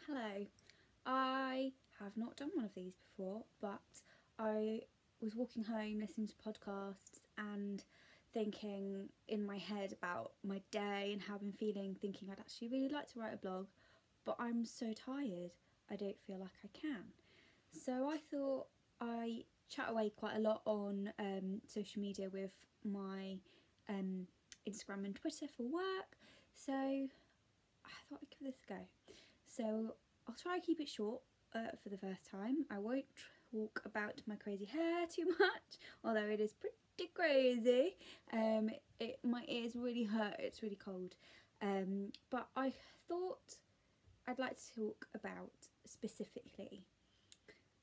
Hello. I have not done one of these before, but I was walking home listening to podcasts and thinking in my head about my day and how I've been feeling, thinking I'd actually really like to write a blog, but I'm so tired I don't feel like I can. So I thought I chat away quite a lot on social media with my Instagram and Twitter for work, so I thought I'd give this a go. So I'll try and keep it short for the first time. I won't talk about my crazy hair too much, although it is pretty crazy. My ears really hurt, it's really cold. But I thought I'd like to talk about specifically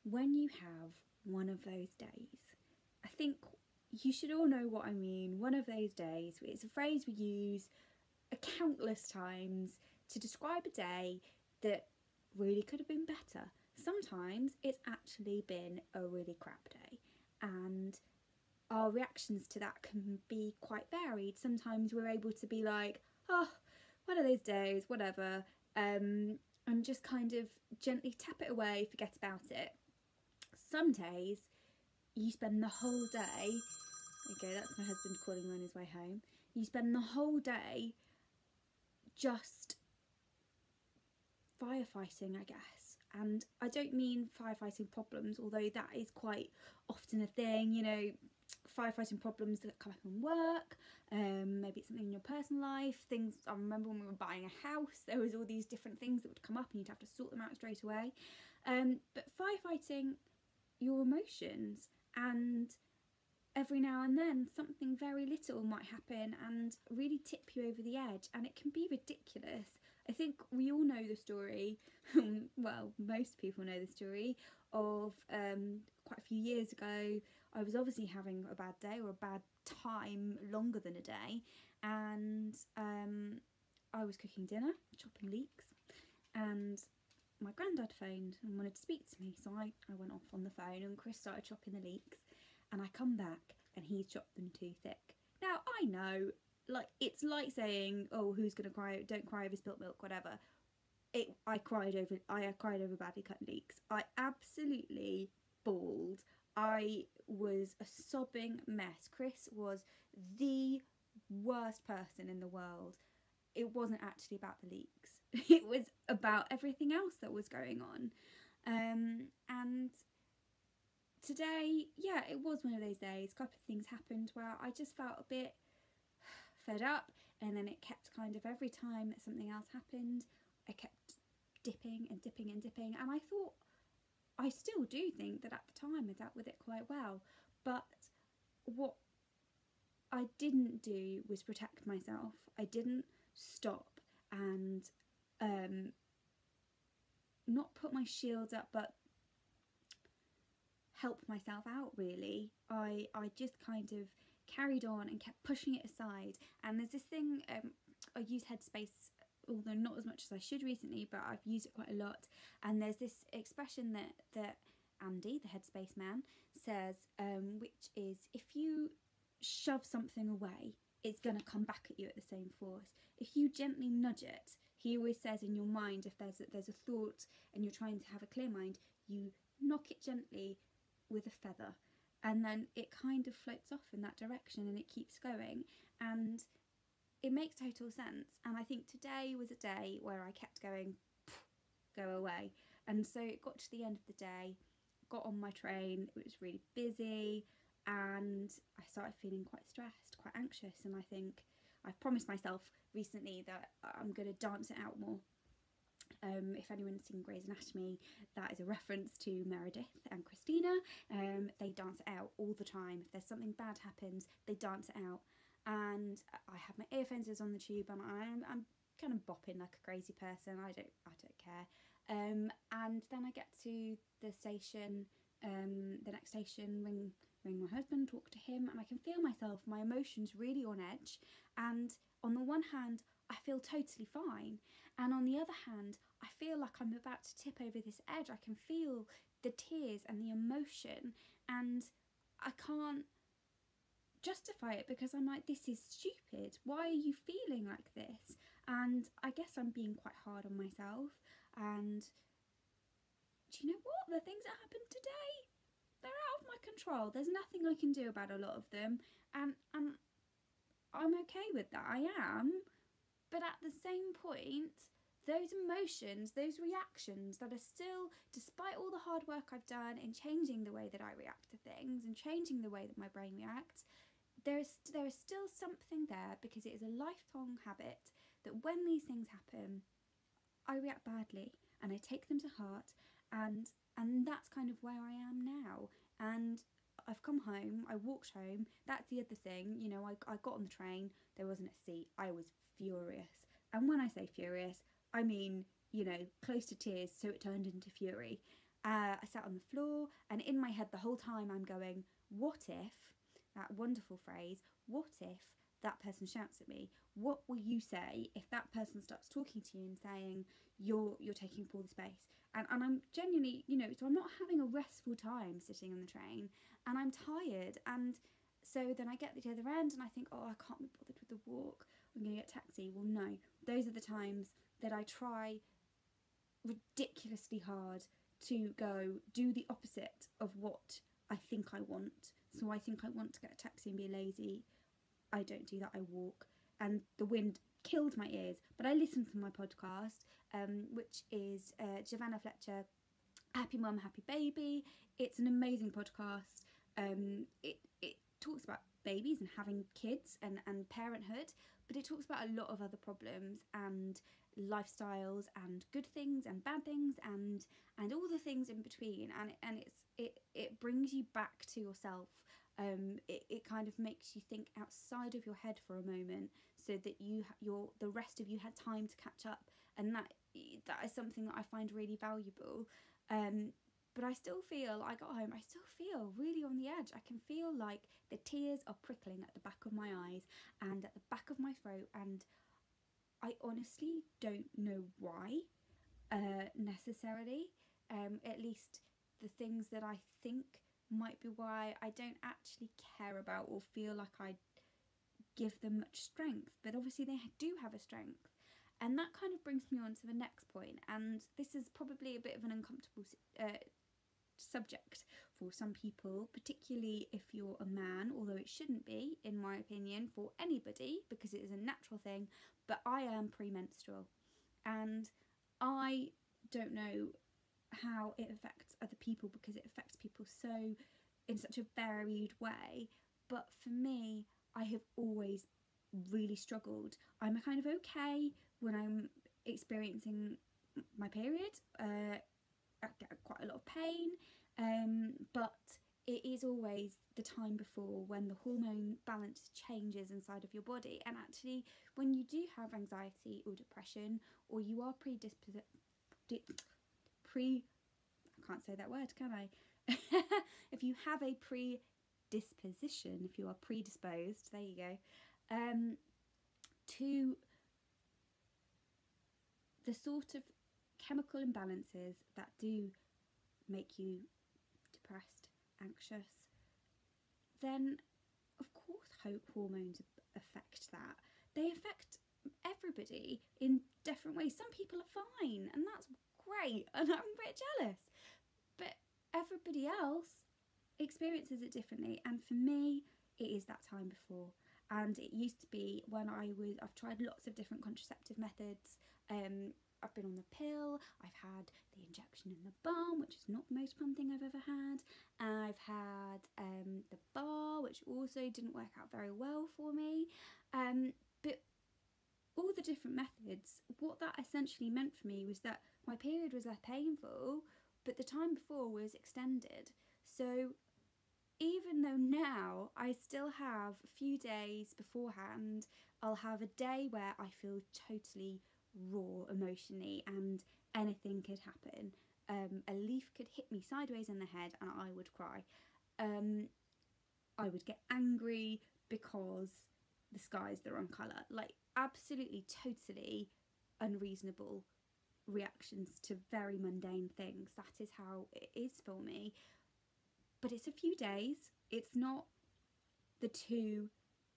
when you have one of those days. I think you should all know what I mean. One of those days, it's a phrase we use countless times to describe a day that really could have been better. Sometimes it's actually been a really crap day, and our reactions to that can be quite varied. Sometimes we're able to be like, oh, one of those days, whatever, and just kind of gently tap it away, forget about it. Some days you spend the whole day, okay, that's my husband calling me on his way home, you spend the whole day just firefighting, I guess. And I don't mean firefighting problems, although that is quite often a thing, you know, firefighting problems that come up in work, maybe it's something in your personal life, things. I remember when we were buying a house, there was all these different things that would come up and you'd have to sort them out straight away. But firefighting your emotions, and every now and then something very little might happen and really tip you over the edge, and it can be ridiculous. I think we all know the story, well, most people know the story of quite a few years ago. I was obviously having a bad day or a bad time longer than a day, and I was cooking dinner, chopping leeks, and my granddad phoned and wanted to speak to me, so I went off on the phone and Chris started chopping the leeks, and I come back and he's chopped them too thick. Now I know, like, it's like saying, oh, who's gonna cry, don't cry over spilt milk, whatever. I cried over badly cut leeks. I absolutely bawled. I was a sobbing mess. Chris was the worst person in the world. It wasn't actually about the leeks. It was about everything else that was going on. And today, yeah, it was one of those days. A couple of things happened where I just felt a bit fed up, and then it kept kind of, every time that something else happened, I kept dipping and dipping and dipping, and I thought, I still do think that at the time I dealt with it quite well, but what I didn't do was protect myself. I didn't stop and not put my shield up, but help myself out, really. I just kind of carried on and kept pushing it aside. And there's this thing, I use Headspace, although not as much as I should recently, but I've used it quite a lot. And there's this expression that Andy, the Headspace man, says, which is, if you shove something away, it's going to come back at you at the same force. If you gently nudge it, he always says, in your mind, if there's a thought and you're trying to have a clear mind, you knock it gently with a feather, and then it kind of floats off in that direction and it keeps going, and it makes total sense. And I think today was a day where I kept going, go away. And so it got to the end of the day, got on my train, it was really busy, and I started feeling quite stressed, quite anxious. And I think I've promised myself recently that I'm going to dance it out more. If anyone's seen Grey's Anatomy, that is a reference to Meredith and Christina. They dance it out all the time. If there's something bad happens, they dance it out. And I have my earphones on the tube, and I'm kind of bopping like a crazy person. I don't care. And then I get to the station, the next station, ring my husband, talk to him, and I can feel myself, my emotions really on edge. And on the one hand, I feel totally fine, and on the other hand, I feel like I'm about to tip over this edge. I can feel the tears and the emotion, and I can't justify it because I'm like, this is stupid. Why are you feeling like this? And I guess I'm being quite hard on myself. And do you know what? The things that happened today, they're out of my control. There's nothing I can do about a lot of them, and I'm okay with that. I am. But at the same point, those emotions, those reactions that are still, despite all the hard work I've done in changing the way that I react to things and changing the way that my brain reacts, there is still something there, because it is a lifelong habit that when these things happen, I react badly and I take them to heart, and that's kind of where I am now. And I've come home, I walked home. That's the other thing, you know, I got on the train, there wasn't a seat. I was furious. And when I say furious, I mean, you know, close to tears, so it turned into fury. I sat on the floor, and in my head the whole time I'm going, what if, that wonderful phrase, what if that person shouts at me? What will you say if that person starts talking to you and saying you're taking up all the space? And I'm genuinely, you know, so I'm not having a restful time sitting on the train, and I'm tired. And so then I get to the other end and I think, oh, I can't be bothered with the walk, I'm going to get a taxi. Well, no, those are the times that I try ridiculously hard to go do the opposite of what I think I want. So I think I want to get a taxi and be lazy. I don't do that, I walk. And the wind killed my ears, but I listened to my podcast, which is Giovanna Fletcher, Happy Mum, Happy Baby. It's an amazing podcast. It talks about babies and having kids and parenthood, but it talks about a lot of other problems and lifestyles and good things and bad things and all the things in between, and it brings you back to yourself. It kind of makes you think outside of your head for a moment, so that the rest of you had time to catch up, and that is something that I find really valuable. But I still feel, I got home, I still feel really on the edge. I can feel like the tears are prickling at the back of my eyes and at the back of my throat, and I honestly don't know why, necessarily. At least the things that I think might be why, I don't actually care about or feel like I give them much strength, but obviously they do have a strength. And that kind of brings me on to the next point, and this is probably a bit of an uncomfortable subject for some people, particularly if you're a man, although it shouldn't be, in my opinion, for anybody, because it is a natural thing. But I am premenstrual, and I don't know how it affects other people, because it affects people so in such a varied way. But for me, I have always really struggled. I'm kind of okay when I'm experiencing my period. I get quite a lot of pain, but it is always the time before, when the hormone balance changes inside of your body. And actually, when you do have anxiety or depression, or you are I can't say that word, can I? If you have a predisposition, if you are predisposed, there you go, to the sort of chemical imbalances that do make you depressed, anxious, then of course hormones affect that. They affect everybody in different ways. Some people are fine, and that's great, and I'm a bit jealous, but everybody else experiences it differently. And for me, it is that time before. And it used to be when I've tried lots of different contraceptive methods. I've been on the pill, I've had the injection in the bum, which is not the most fun thing I've ever had. I've had the bar, which also didn't work out very well for me. But all the different methods, what that essentially meant for me was that my period was less painful, but the time before was extended. So even though now I still have a few days beforehand, I'll have a day where I feel totally raw emotionally, and anything could happen. A leaf could hit me sideways in the head and I would cry. I would get angry because the sky's the wrong colour. Like, absolutely, totally unreasonable reactions to very mundane things. That is how it is for me. But it's a few days. It's not the 2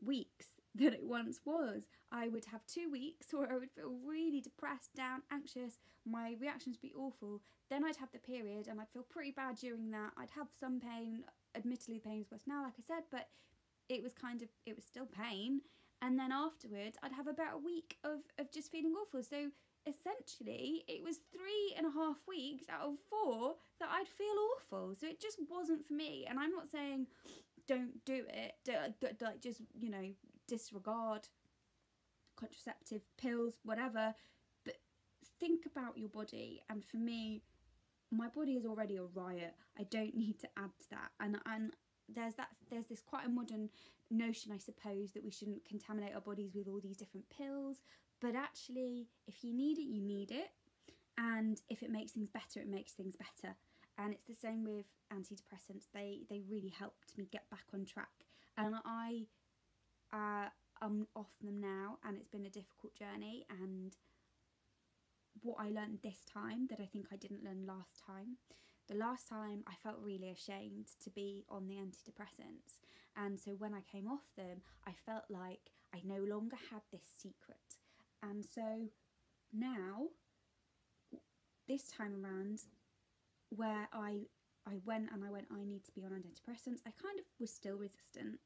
weeks than it once was. I would have 2 weeks where I would feel really depressed, down, anxious, my reactions would be awful. Then I'd have the period and I'd feel pretty bad during that. I'd have some pain, admittedly the pain is worse now, like I said, but it was still pain. And then afterwards I'd have about a week of just feeling awful. So essentially it was 3.5 weeks out of 4 that I'd feel awful. So it just wasn't for me. And I'm not saying don't do it, like just, you know, disregard contraceptive pills, whatever, but think about your body. And for me, my body is already a riot. I don't need to add to that. And there's this quite a modern notion, I suppose, that we shouldn't contaminate our bodies with all these different pills, but actually if you need it, you need it, and if it makes things better, it makes things better. And it's the same with antidepressants. They really helped me get back on track, and I'm off them now, and it's been a difficult journey. And what I learned this time that I think I didn't learn last time, the last time I felt really ashamed to be on the antidepressants, and so when I came off them I felt like I no longer had this secret. And so now, this time around, where I went, I need to be on antidepressants, I kind of was still resistant,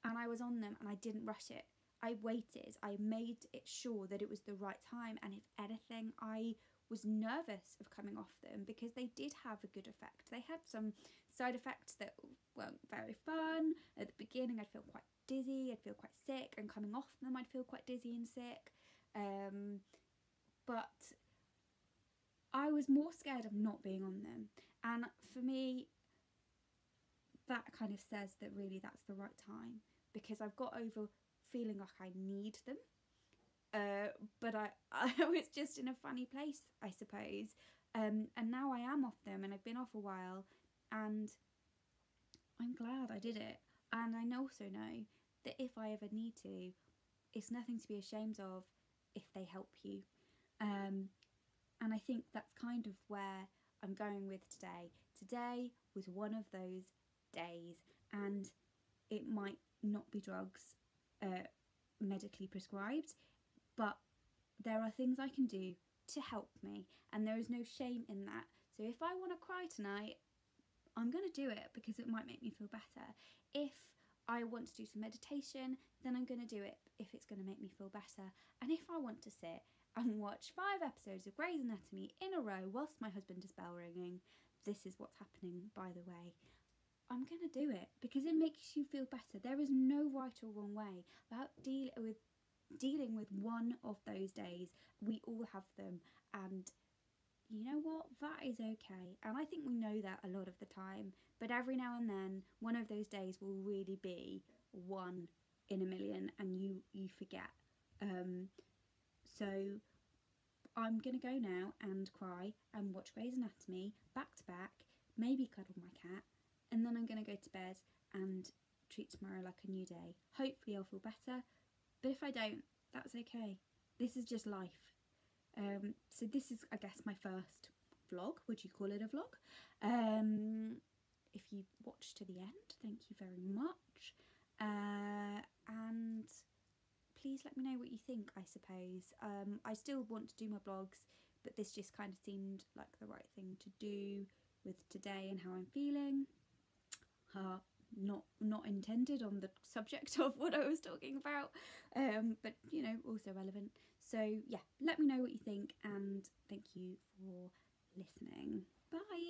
and I was on them and I didn't rush it. I waited, I made it sure that it was the right time, and if anything, I was nervous of coming off them because they did have a good effect. They had some side effects that weren't very fun. At the beginning I'd feel quite dizzy, I'd feel quite sick, and coming off them I'd feel quite dizzy and sick. But I was more scared of not being on them, and for me that kind of says that really that's the right time, because I've got over feeling like I need them, but I was just in a funny place, I suppose, and now I am off them, and I've been off a while, and I'm glad I did it. And I also know that if I ever need to, it's nothing to be ashamed of if they help you. And I think that's kind of where I'm going with today. Today was one of those days, and it might not be drugs medically prescribed, but there are things I can do to help me, and there is no shame in that. So if I want to cry tonight, I'm going to do it because it might make me feel better. If I want to do some meditation, then I'm going to do it if it's going to make me feel better. And if I want to sit and watch 5 episodes of Grey's Anatomy in a row whilst my husband is bell ringing, this is what's happening, by the way, I'm going to do it because it makes you feel better. There is no right or wrong way about dealing with one of those days. We all have them, and you know what, that is okay. And I think we know that a lot of the time, but every now and then one of those days will really be one in a million, and you forget. So I'm gonna go now and cry and watch Grey's Anatomy back to back, maybe cuddle my cat, and then I'm gonna go to bed and treat tomorrow like a new day. Hopefully I'll feel better, but if I don't, that's okay. This is just life. So this is, I guess, my first vlog. Would you call it a vlog? If you watched to the end, thank you very much. And please let me know what you think, I suppose. I still want to do my blogs, but this just kind of seemed like the right thing to do with today and how I'm feeling. Not intended on the subject of what I was talking about, but you know, also relevant. So yeah, let me know what you think, and thank you for listening. Bye.